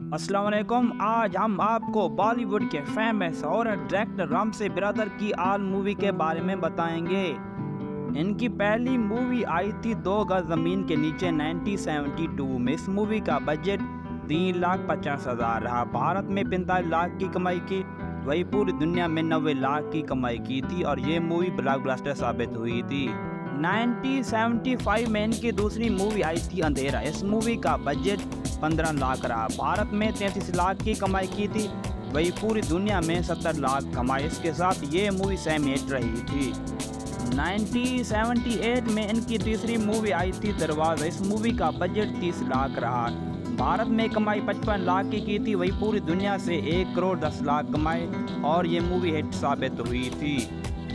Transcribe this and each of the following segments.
अस्सलाम वालेकुम। आज हम आपको बॉलीवुड के फेमस हॉरर डायरेक्टर रामसे बिरादर की आल मूवी के बारे में बताएंगे। इनकी पहली मूवी आई थी 2 गज जमीन के नीचे 1972 में। इस मूवी का बजट 3,50,000 रहा। भारत में 45 लाख की कमाई की, वही पूरी दुनिया में 90 लाख की कमाई की थी और ये मूवी ब्लॉकबस्टर साबित हुई थी। 1975 में इनकी दूसरी मूवी आई थी अंधेरा। इस मूवी का बजट 15 लाख रहा। भारत में 33 लाख की कमाई की थी, वही पूरी दुनिया में 70 लाख कमाई। इसके साथ ये मूवी सेमी हिट रही थी। 1978 में इनकी तीसरी मूवी आई थी दरवाज़ा। इस मूवी का बजट 30 लाख रहा। भारत में कमाई 55 लाख की थी, वही पूरी दुनिया से 1 करोड़ 10 लाख कमाए और ये मूवी हिट साबित हुई थी।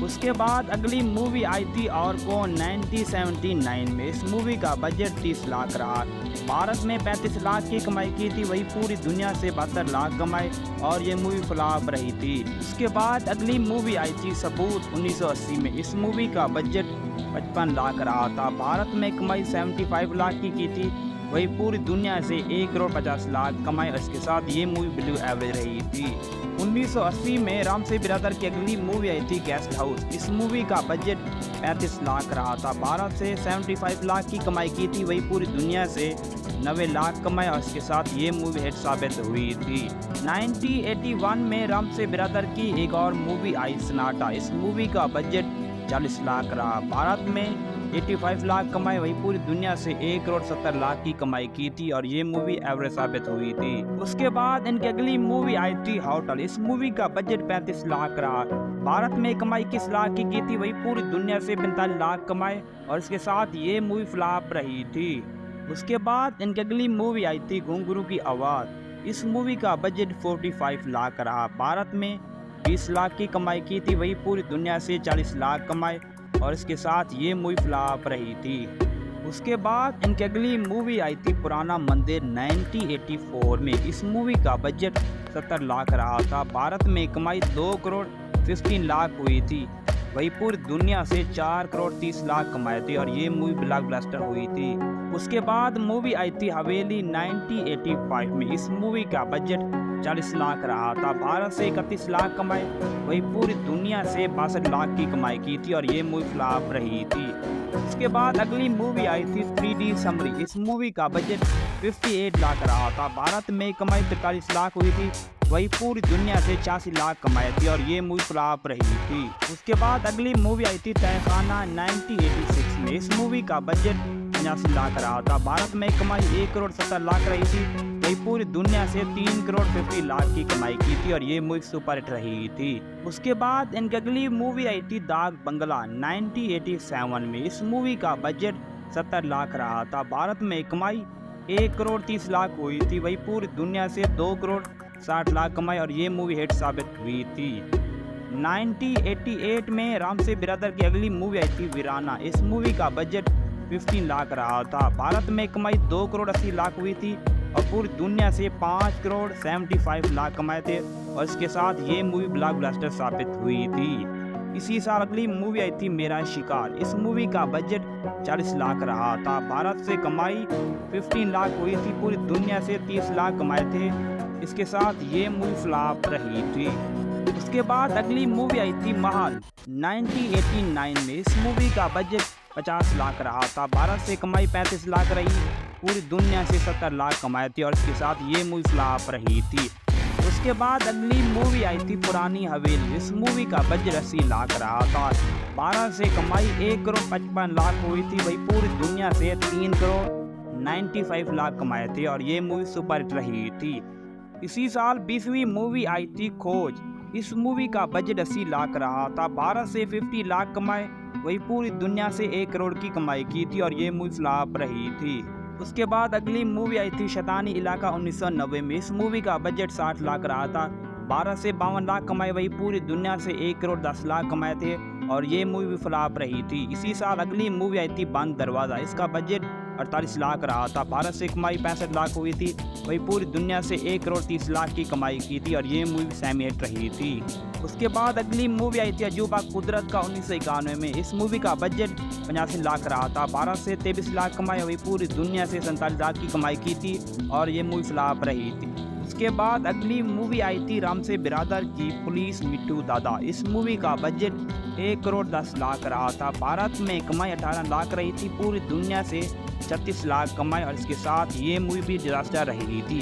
उसके बाद अगली मूवी आई थी और को 1979 में। इस मूवी का बजट 30 लाख रहा। भारत में 35 लाख की कमाई की थी, वही पूरी दुनिया से 72 लाख कमाए और ये मूवी फ्लॉप रही थी। उसके बाद अगली मूवी आई थी सबूत 1980 में। इस मूवी का बजट 55 लाख रहा था। भारत में कमाई 75 लाख की थी, वही पूरी दुनिया से 1 करोड़ 50 लाख कमाए। इसके साथ ये मूवी बिलो एवरेज रही थी। 1980 में रामसे बिरादर की अगली मूवी आई थी गेस्ट हाउस। इस मूवी का बजट 35 लाख रहा था। भारत से 75 लाख की कमाई की थी, वही पूरी दुनिया से 90 लाख कमाए और इसके साथ ये मूवी हिट साबित हुई थी। 1981 में रामसे बिरादर की एक और मूवी आई सन्नाटा। इस मूवी का बजट 40 लाख रहा। भारत में 85 लाख कमाए, वही पूरी दुनिया से 1 करोड़ 70 लाख की कमाई की थी और ये मूवी एवरेज साबित हुई थी। उसके बाद इनकी अगली मूवी आई थी होटल। इस मूवी का बजट 35 लाख रहा। भारत में कमाई 21 लाख की थी, वही पूरी दुनिया से 45 लाख कमाए और इसके साथ ये मूवी फ्लॉप रही थी। उसके बाद इनकी अगली मूवी आई थी घुंघरू की आवाज़। इस मूवी का बजट 45 लाख रहा। भारत में 20 लाख की कमाई की थी, वही पूरी दुनिया से 40 लाख कमाए और इसके साथ ये मूवी फ्लॉप रही थी। उसके बाद इनकी अगली मूवी आई थी पुराना मंदिर 1984 में। इस मूवी का बजट 70 लाख रहा था। भारत में कमाई 2 करोड़ 15 लाख हुई थी, वही पूरी दुनिया से 4 करोड़ 30 लाख कमाए थे और ये मूवी ब्लॉकबस्टर हुई थी। उसके बाद मूवी आई थी हवेली 1985 में। इस मूवी का बजट 40 लाख रहा था। भारत से 31 लाख कमाए, वही पूरी दुनिया से 62 लाख की कमाई की थी और ये मूवी फ्लॉप रही थी। उसके बाद अगली मूवी आई थी 3D समरी। इस मूवी का बजट 58 लाख रहा था। भारत में कमाई 43 लाख हुई थी, वही पूरी दुनिया से 86 लाख कमाई थी और ये मूवी फ्लॉप रही थी। उसके बाद अगली मूवी आई थी तहखाना 1986 में। इस मूवी का बजट 85 लाख रहा था। भारत में कमाई 1 करोड़ 70 लाख रही थी, वही पूरी दुनिया से 3 करोड़ 50 लाख की कमाई की थी और ये मूवी सुपर हिट रही थी। उसके बाद इनकी अगली मूवी आई थी दाग बंगला 1987 में। इस मूवी का बजट 70 लाख रहा था। भारत में कमाई 1 करोड़ 30 लाख हुई थी, वही पूरी दुनिया से 2 करोड़ 60 लाख कमाई और ये मूवी हिट साबित हुई थी। 1988 में रामसे बिरादर की अगली मूवी आई थी वीराना। इस मूवी का बजट 15 लाख रहा था। भारत में कमाई 2 करोड़ 80 लाख हुई थी और पूरी दुनिया से 5 करोड़ 75 लाख कमाए थे और इसके साथ ये मूवी ब्लॉकबस्टर साबित हुई थी। इसी साल अगली मूवी आई थी मेरा शिकार। इस मूवी का बजट 40 लाख रहा था। भारत से कमाई 15 लाख हुई थी, पूरी दुनिया से 30 लाख कमाए थे। इसके साथ ये मूवी फ्लॉप रही थी। उसके बाद अगली मूवी आई थी महल 1989 में। इस मूवी का बजट 50 लाख रहा था। भारत से कमाई 35 लाख रही, पूरी दुनिया से 70 लाख कमाए थे और इसके साथ ये मूवी फ्लॉप रही थी। उसके बाद अगली मूवी आई थी पुरानी हवेली। इस मूवी का बजट 80 लाख रहा था। भारत से कमाई 1 करोड़ 55 लाख हुई थी, वही पूरी दुनिया से 3 करोड़ 95 लाख कमाए थे और ये मूवी सुपर हिट रही थी। इसी साल 20वीं मूवी आई थी खोज। इस मूवी का बजट 80 लाख रहा था। भारत से 50 लाख कमाए, वही पूरी दुनिया से 1 करोड़ की कमाई की थी और ये मूवी फ्लॉप रही थी। उसके बाद अगली मूवी आई थी शैतानी इलाका 1990 में। इस मूवी का बजट 60 लाख रहा था। भारत से 52 लाख कमाए, वही पूरी दुनिया से 1 करोड़ 10 लाख कमाए थे और ये मूवी भी फ्लॉप रही थी। इसी साल अगली मूवी आई थी बंद दरवाज़ा। इसका बजट 48 लाख रहा था। भारत से कमाई 65 लाख हुई थी, वही पूरी दुनिया से 1 करोड़ 30 लाख की कमाई की थी और ये मूवी सेमी हिट रही थी। उसके बाद अगली मूवी आई थी अजूबा कुदरत का 1991 में। इस मूवी का बजट 85 लाख रहा था। भारत से 23 लाख कमाई, वही पूरी दुनिया से 47 लाख की कमाई की थी और ये मूवी फ्लॉप रही थी। उसके बाद अगली मूवी आई थी राम से बिरादर की पुलिस मिट्टू दादा। इस मूवी का बजट 1 करोड़ 10 लाख रहा था। भारत में कमाई 18 लाख रही थी, पूरी दुनिया से 36 लाख कमाई, और इसके साथ ये मूवी भी डिजास्टर रही थी।